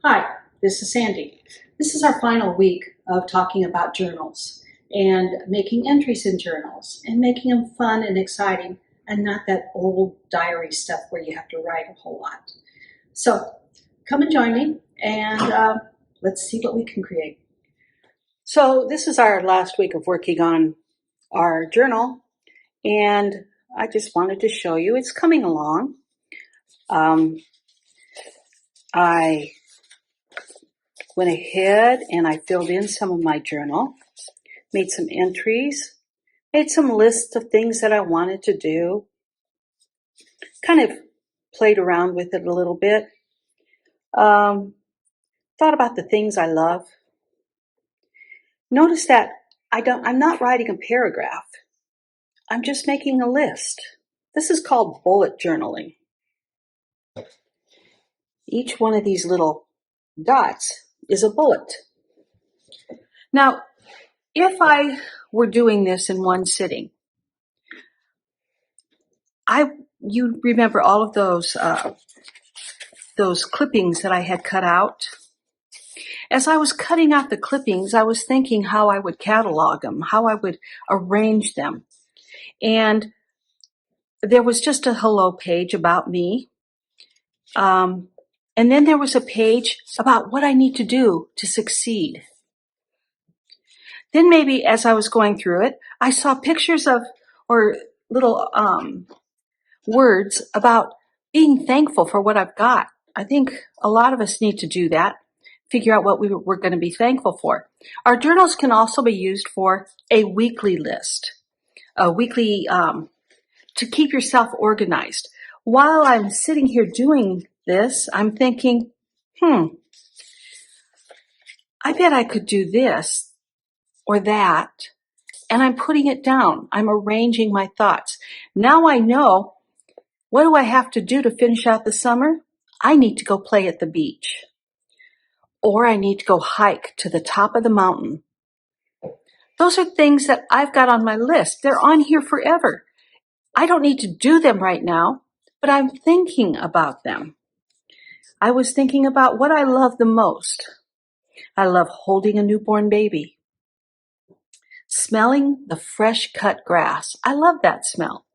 Hi, this is Sandy. This is our final week of talking about journals and making entries in journals and making them fun and exciting and not that old diary stuff where you have to write a whole lot. So come and join me and let's see what we can create. So this is our last week of working on our journal, and I just wanted to show you it's coming along. I went ahead and I filled in some of my journal, made some entries, made some lists of things that I wanted to do, kind of played around with it a little bit, thought about the things I love. Notice that I'm not writing a paragraph. I'm just making a list. This is called bullet journaling. Each one of these little dots is a bullet. Now, if I were doing this in one sitting, you remember all of those clippings that I had cut out? As I was cutting out the clippings, I was thinking how I would catalog them, how I would arrange them. And there was just a hello page about me. And then there was a page about what I need to do to succeed. Then maybe as I was going through it, I saw pictures of or little words about being thankful for what I've got. I think a lot of us need to do that, figure out what we're going to be thankful for. Our journals can also be used for a weekly list, a weekly to keep yourself organized. While I'm sitting here doing this, I'm thinking, I bet I could do this or that. And I'm putting it down. I'm arranging my thoughts. Now I know, what do I have to do to finish out the summer? I need to go play at the beach. Or I need to go hike to the top of the mountain. Those are things that I've got on my list. They're on here forever. I don't need to do them right now, but I'm thinking about them. I was thinking about what I love the most. I love holding a newborn baby. Smelling the fresh cut grass. I love that smell.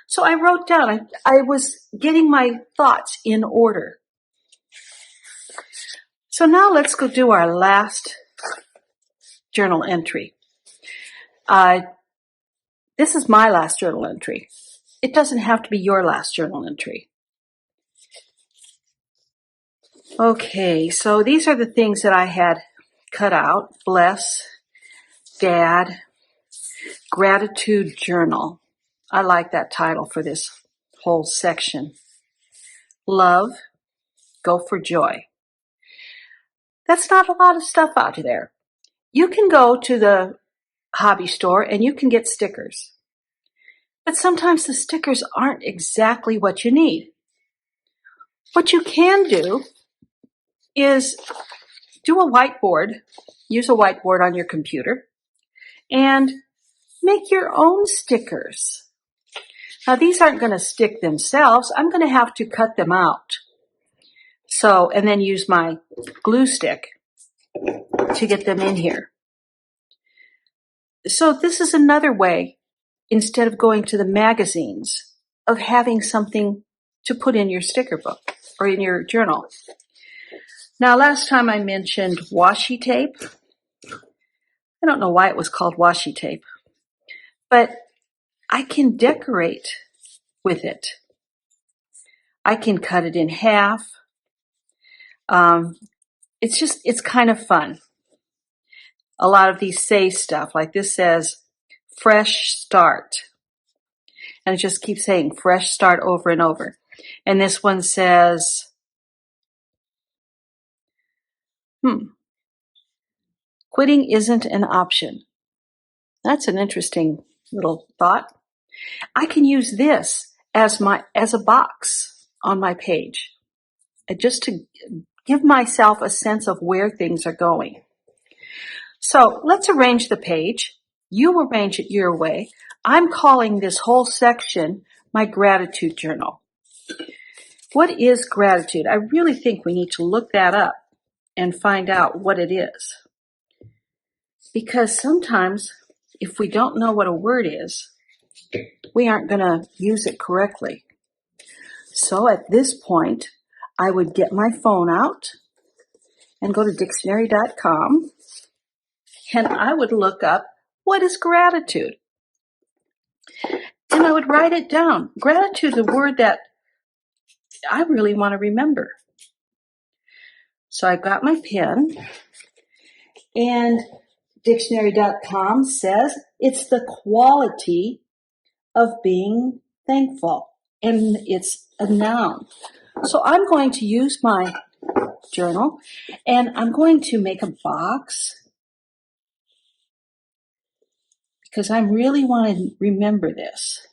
So I wrote down, I was getting my thoughts in order. So now let's go do our last journal entry. This is my last journal entry. It doesn't have to be your last journal entry. Okay, so these are the things that I had cut out. Bless, Dad, Gratitude Journal. I like that title for this whole section. Love, Go for Joy. That's not a lot of stuff out there. You can go to the hobby store and you can get stickers. But sometimes the stickers aren't exactly what you need. What you can do is do a whiteboard, use a whiteboard on your computer, and make your own stickers. Now, these aren't going to stick themselves. I'm going to have to cut them out. So, and then use my glue stick to get them in here. So this is another way, instead of going to the magazines, of having something to put in your sticker book or in your journal. Now, last time I mentioned washi tape. I don't know why it was called washi tape, but I can decorate with it. I can cut it in half. It's kind of fun. A lot of these say stuff, like this says, fresh start. And it just keeps saying fresh start over and over. And this one says, quitting isn't an option. That's an interesting little thought. I can use this as a box on my page, just to give myself a sense of where things are going. So let's arrange the page. You arrange it your way. I'm calling this whole section my gratitude journal. What is gratitude? I really think we need to look that up. and find out what it is. Because sometimes if we don't know what a word is, we aren't going to use it correctly. So at this point, I would get my phone out and go to dictionary.com, and I would look up, what is gratitude? And I would write it down. Gratitude is a word that I really want to remember. So I got my pen, and dictionary.com says it's the quality of being thankful, and it's a noun. So I'm going to use my journal, and I'm going to make a box because I really want to remember this.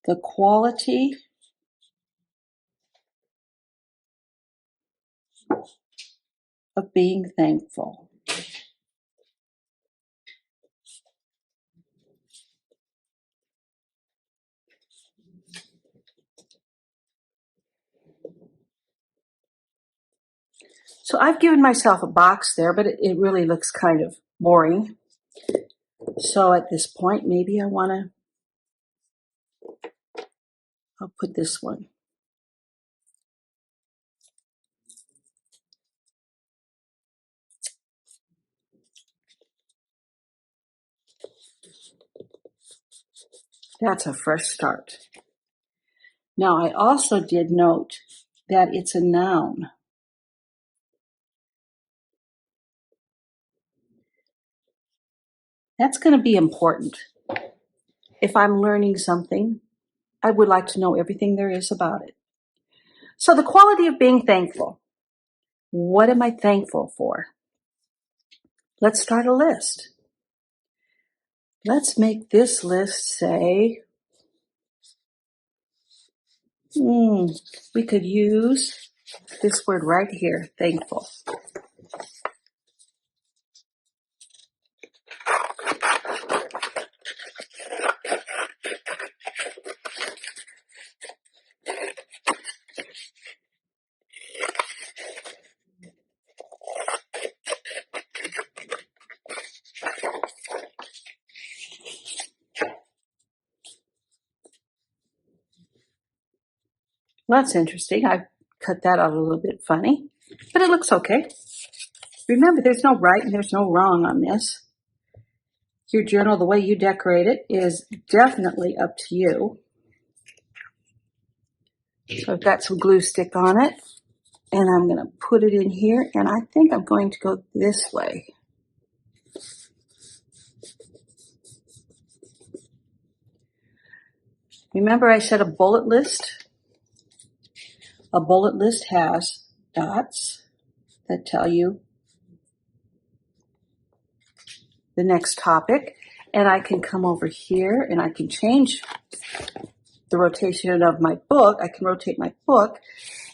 The quality of being thankful. So I've given myself a box there, but it really looks kind of boring. So at this point, maybe I'll put this one. That's a fresh start. Now, I also did note that it's a noun. That's going to be important. If I'm learning something, I would like to know everything there is about it. So the quality of being thankful. What am I thankful for? Let's start a list. Let's make this list say, we could use this word right here, thankful. Well, that's interesting. I cut that out a little bit funny, but it looks okay. Remember, there's no right and there's no wrong on this. Your journal, the way you decorate it, is definitely up to you. So I've got some glue stick on it, and I'm going to put it in here, and I think I'm going to go this way. Remember I said a bullet list? A bullet list has dots that tell you the next topic, and I can come over here and I can change the rotation of my book. I can rotate my book,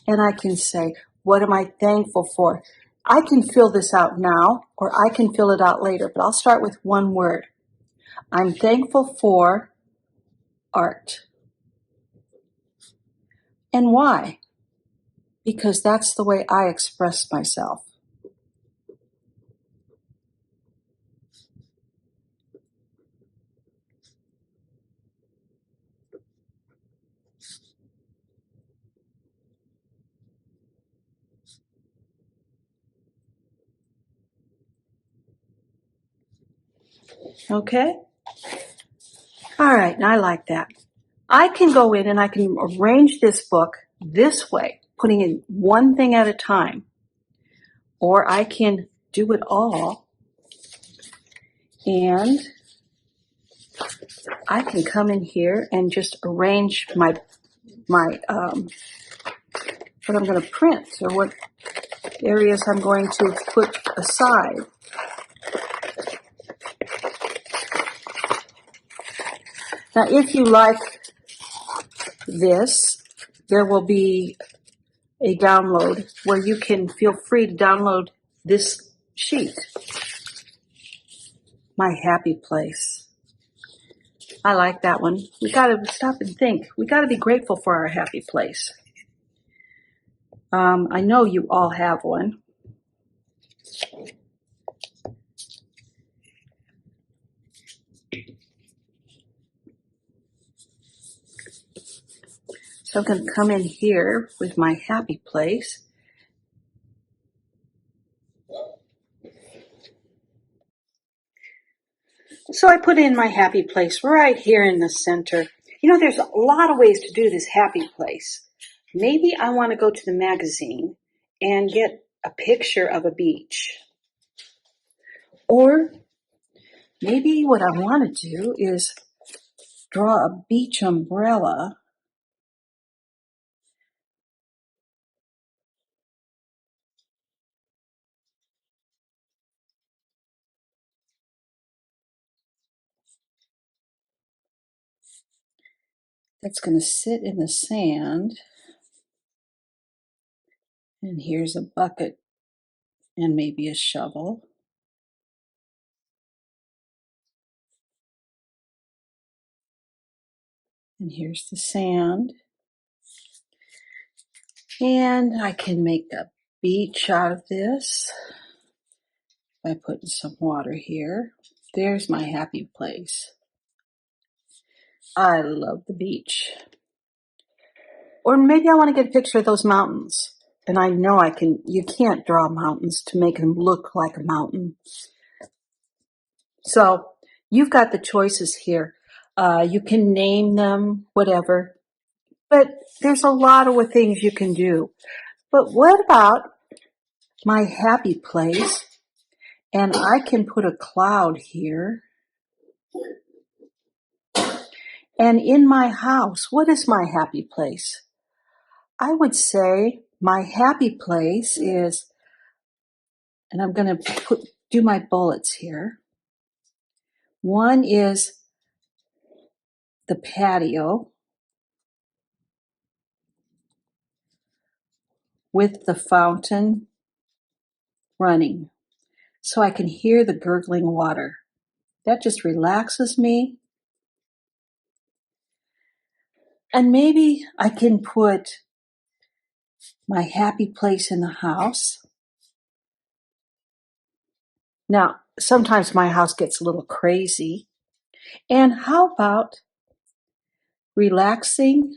and I can say, what am I thankful for? I can fill this out now, or I can fill it out later, but I'll start with one word. I'm thankful for art. And why? Because that's the way I express myself. Okay? All right, now I like that. I can go in and I can arrange this book this way, putting in one thing at a time. Or I can do it all, and I can come in here and just arrange what I'm going to print, or what areas I'm going to put aside. Now, if you like this, there will be a download where you can feel free to download this sheet. My happy place. I like that one. We got to stop and think. We got to be grateful for our happy place. I know you all have one. So I'm going to come in here with my happy place. So I put in my happy place right here in the center. You know, there's a lot of ways to do this happy place. Maybe I want to go to the magazine and get a picture of a beach. Or maybe what I want to do is draw a beach umbrella. That's going to sit in the sand. And here's a bucket and maybe a shovel. And here's the sand. And I can make a beach out of this by putting some water here. There's my happy place. I love the beach. Or maybe I want to get a picture of those mountains. And I know you can't draw mountains to make them look like a mountain. So you've got the choices here. You can name them, whatever. But there's a lot of things you can do. But what about my happy place? And I can put a cloud here. And in my house, what is my happy place? I would say my happy place is, and I'm going to do my bullets here. One is the patio with the fountain running, so I can hear the gurgling water. That just relaxes me. And maybe I can put my happy place in the house. Now, sometimes my house gets a little crazy. And how about relaxing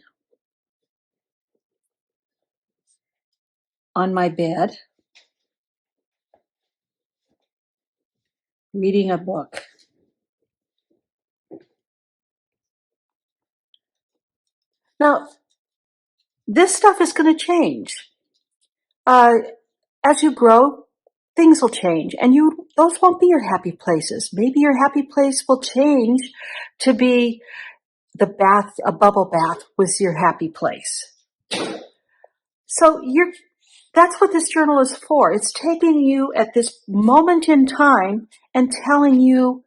on my bed, reading a book? Now, this stuff is going to change. As you grow, things will change, and those won't be your happy places. Maybe your happy place will change to be a bubble bath was your happy place. So that's what this journal is for. It's taking you at this moment in time and telling you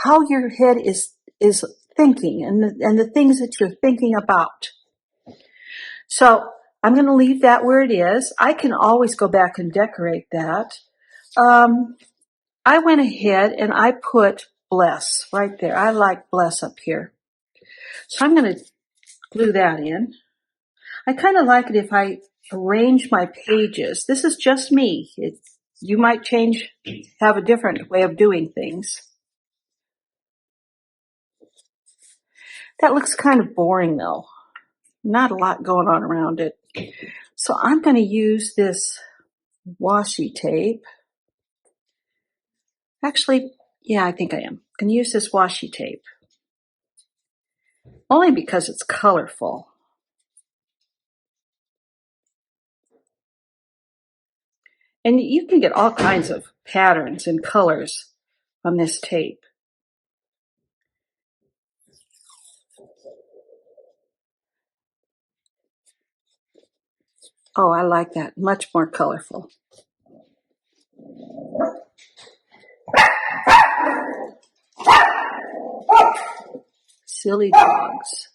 how your head is thinking and the things that you're thinking about. So I'm going to leave that where it is. I can always go back and decorate that. I went ahead and I put bless right there. I like bless up here. So I'm going to glue that in. I kind of like it if I arrange my pages. This is just me. You might have a different way of doing things. That looks kind of boring though. Not a lot going on around it. So I'm going to use this washi tape. Actually, yeah, I think I am. I'm going to use this washi tape. Only because it's colorful. And you can get all kinds of patterns and colors on this tape. Oh, I like that. Much more colorful. Silly dogs.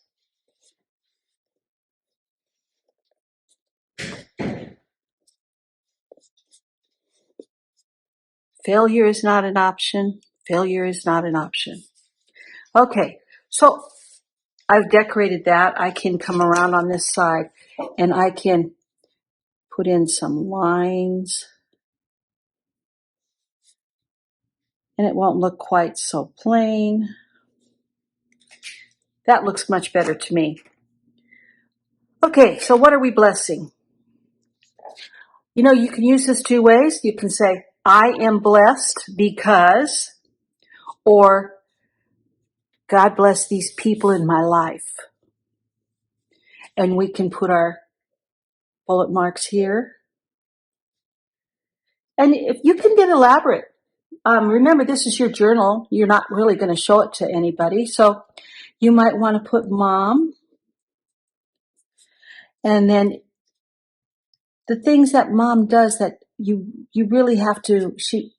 Failure is not an option. Failure is not an option. Okay, so I've decorated that. I can come around on this side and I can put in some lines. And it won't look quite so plain. That looks much better to me. Okay, so what are we blessing? You know, you can use this two ways. You can say, I am blessed because, or God bless these people in my life. And we can put our bullet marks here. And if you can get elaborate, remember this is your journal. You're not really going to show it to anybody. So you might want to put mom. And then the things that mom does that you really have to,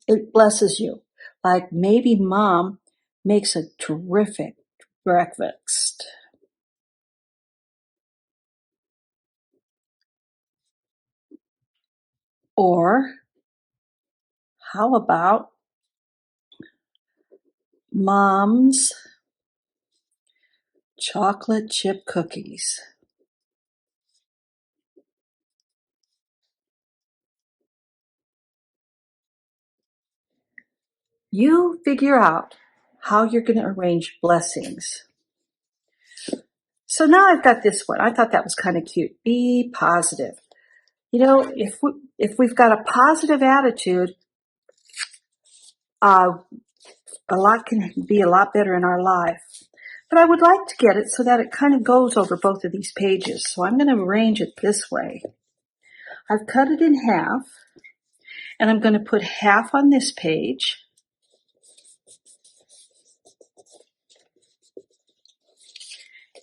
it blesses you. Like maybe mom makes a terrific breakfast. Or how about mom's chocolate chip cookies? You figure out how you're going to arrange blessings. So now I've got this one. I thought that was kind of cute. Be positive. You know, if we've got a positive attitude, a lot can be a lot better in our life. But I would like to get it so that it kind of goes over both of these pages. So I'm going to arrange it this way. I've cut it in half, and I'm going to put half on this page.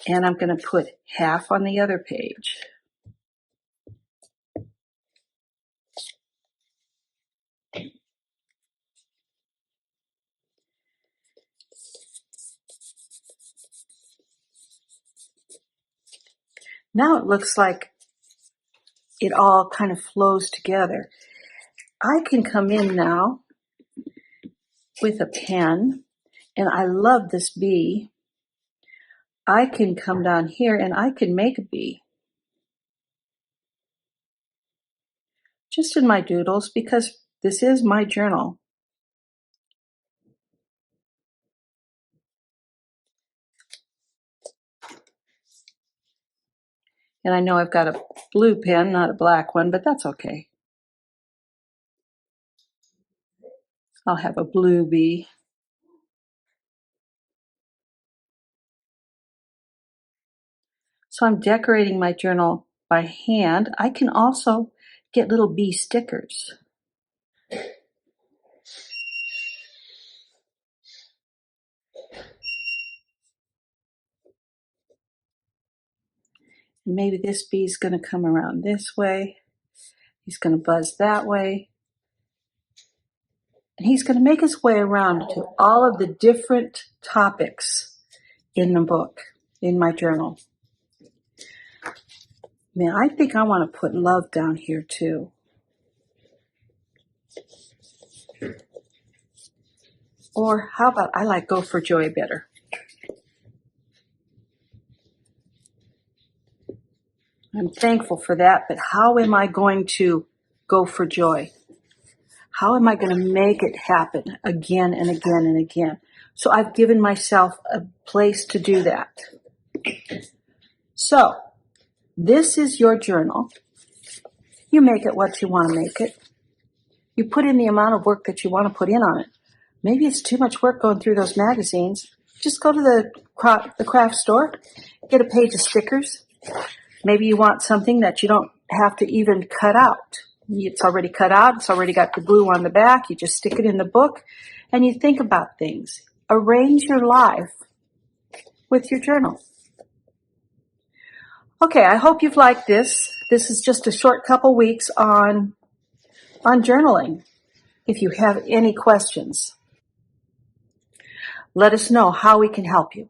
And I'm going to put half on the other page. Now it looks like it all kind of flows together. I can come in now with a pen, and I love this bee. I can come down here and I can make a bee. Just in my doodles, because this is my journal. And I know I've got a blue pen, not a black one, but that's okay. I'll have a blue bee. So I'm decorating my journal by hand. I can also get little bee stickers. And maybe this bee's going to come around this way. He's going to buzz that way. And he's going to make his way around to all of the different topics in the book, in my journal. Man, I think I want to put love down here too. Or how about I like go for joy better. I'm thankful for that, but how am I going to go for joy? How am I going to make it happen again and again and again? So I've given myself a place to do that. So this is your journal. You make it what you want to make it. You put in the amount of work that you want to put in on it. Maybe it's too much work going through those magazines. Just go to the craft store, get a page of stickers. Maybe you want something that you don't have to even cut out. It's already cut out. It's already got the glue on the back. You just stick it in the book and you think about things. Arrange your life with your journal. Okay, I hope you've liked this. This is just a short couple weeks on journaling. If you have any questions, let us know how we can help you.